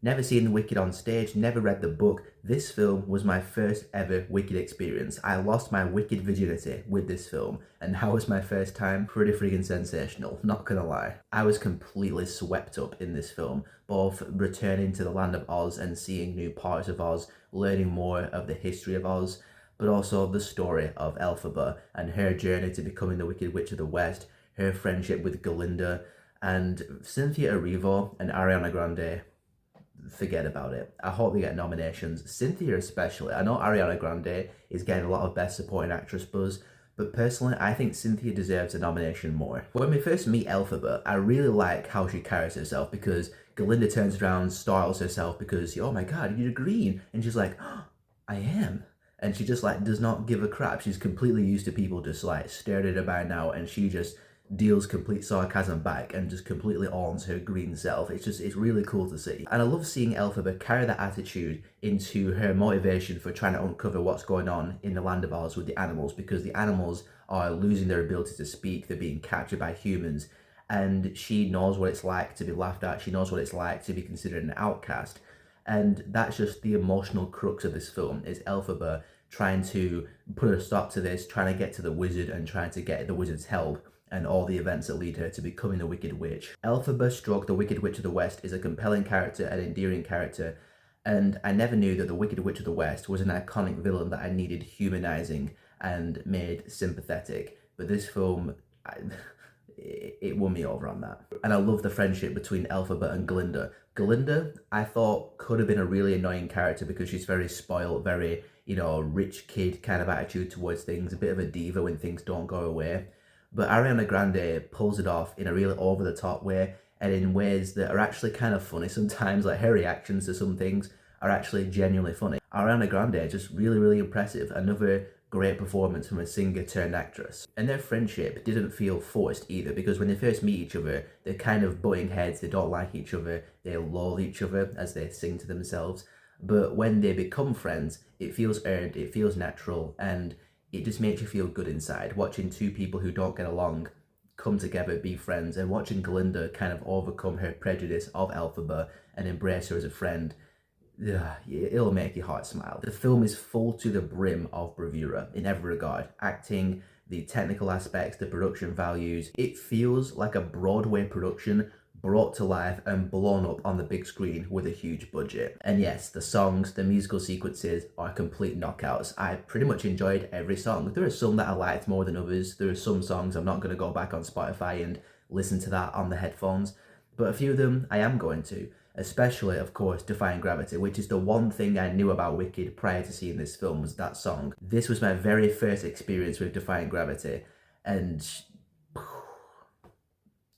Never seen The Wicked on stage, never read the book. This film was my first ever Wicked experience. I lost my Wicked virginity with this film, and how was my first time? Pretty freaking sensational, not gonna lie. I was completely swept up in this film, both returning to the land of Oz and seeing new parts of Oz, learning more of the history of Oz, but also the story of Elphaba and her journey to becoming the Wicked Witch of the West, her friendship with Glinda, and Cynthia Erivo and Ariana Grande. Forget about it. I hope they get nominations. Cynthia especially. I know Ariana Grande is getting a lot of Best Supporting Actress buzz, but personally, I think Cynthia deserves a nomination more. When we first meet Elphaba, I really like how she carries herself because Glinda turns around, startles herself because, oh my god, you're green. And she's like, oh, I am. And she just like does not give a crap. She's completely used to people just like staring at her by now, and she just deals complete sarcasm back and just completely owns her green self. It's really cool to see. And I love seeing Elphaba carry that attitude into her motivation for trying to uncover what's going on in the Land of Oz with the animals, because the animals are losing their ability to speak, they're being captured by humans, and she knows what it's like to be laughed at, she knows what it's like to be considered an outcast. And that's just the emotional crux of this film, is Elphaba trying to put a stop to this, trying to get to the wizard and trying to get the wizard's help, and all the events that lead her to becoming the Wicked Witch. Elphaba stroke the Wicked Witch of the West is a compelling character, an endearing character, and I never knew that the Wicked Witch of the West was an iconic villain that I needed humanizing and made sympathetic. But this film, it won me over on that. And I love the friendship between Elphaba and Glinda. Glinda, I thought, could have been a really annoying character because she's very spoiled, very, rich kid kind of attitude towards things, a bit of a diva when things don't go away. But Ariana Grande pulls it off in a really over-the-top way, and in ways that are actually kind of funny sometimes. Like, her reactions to some things are actually genuinely funny. Ariana Grande, just really, really impressive. Another great performance from a singer turned actress. And their friendship didn't feel forced either, because when they first meet each other, they're kind of butting heads, they don't like each other, they lull each other as they sing to themselves. But when they become friends, it feels earned, it feels natural, and it just makes you feel good inside, watching two people who don't get along come together, be friends, and watching Glinda kind of overcome her prejudice of Elphaba and embrace her as a friend. It'll make your heart smile. The film is full to the brim of bravura in every regard. Acting, the technical aspects, the production values. It feels like a Broadway production brought to life and blown up on the big screen with a huge budget. And yes, the songs, the musical sequences are complete knockouts. I pretty much enjoyed every song. There are some that I liked more than others. There are some songs I'm not going to go back on Spotify and listen to that on the headphones, but a few of them I am going to. Especially, of course, Defying Gravity, which is the one thing I knew about Wicked prior to seeing this film, was that song. This was my very first experience with Defying Gravity, and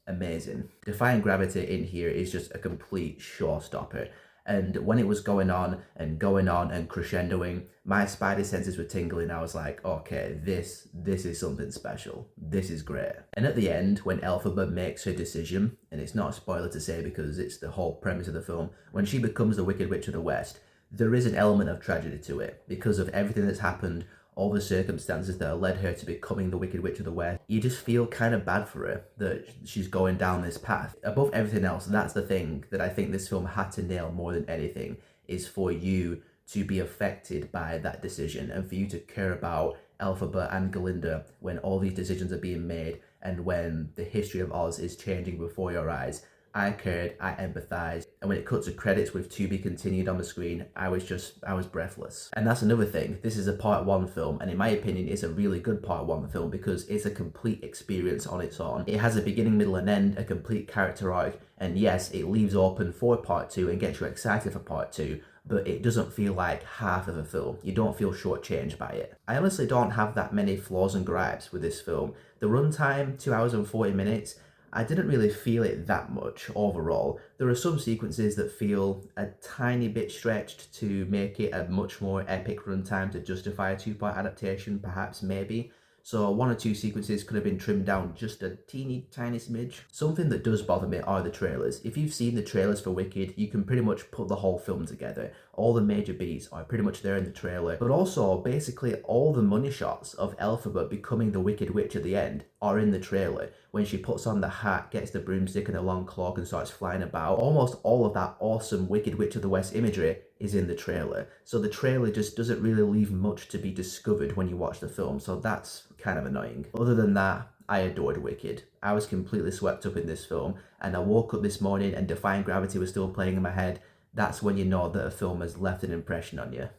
amazing. Defying Gravity in here is just a complete showstopper. And when it was going on and crescendoing, my spidey senses were tingling. I was like, okay, this is something special. This is great. And at the end, when Elphaba makes her decision, and it's not a spoiler to say because it's the whole premise of the film, when she becomes the Wicked Witch of the West, there is an element of tragedy to it because of everything that's happened, all the circumstances that led her to becoming the Wicked Witch of the West. You just feel kind of bad for her that she's going down this path. Above everything else, that's the thing that I think this film had to nail more than anything, is for you to be affected by that decision and for you to care about Elphaba and Glinda when all these decisions are being made and when the history of Oz is changing before your eyes. I cared, I empathized, and when it cut to credits with "To Be Continued" on the screen, I was breathless. And that's another thing, this is a part 1 film, and in my opinion it's a really good part 1 film because it's a complete experience on its own. It has a beginning, middle and end, a complete character arc, and yes, it leaves open for part 2 and gets you excited for part 2, but it doesn't feel like half of a film. You don't feel shortchanged by it. I honestly don't have that many flaws and gripes with this film. The runtime, 2 hours and 40 minutes, I didn't really feel it that much overall. There are some sequences that feel a tiny bit stretched to make it a much more epic runtime to justify a 2-part adaptation, perhaps, maybe. So 1 or 2 sequences could have been trimmed down just a teeny tiny smidge. Something that does bother me are the trailers. If you've seen the trailers for Wicked, you can pretty much put the whole film together. All the major beats are pretty much there in the trailer, but also basically all the money shots of Elphaba becoming the Wicked Witch at the end are in the trailer, when she puts on the hat, gets the broomstick and a long cloak and starts flying about. Almost all of that awesome Wicked Witch of the West imagery is in the trailer. So the trailer just doesn't really leave much to be discovered when you watch the film, so that's kind of annoying. Other than that, I adored Wicked. I was completely swept up in this film, and I woke up this morning and Defying Gravity was still playing in my head. That's when you know that a film has left an impression on you.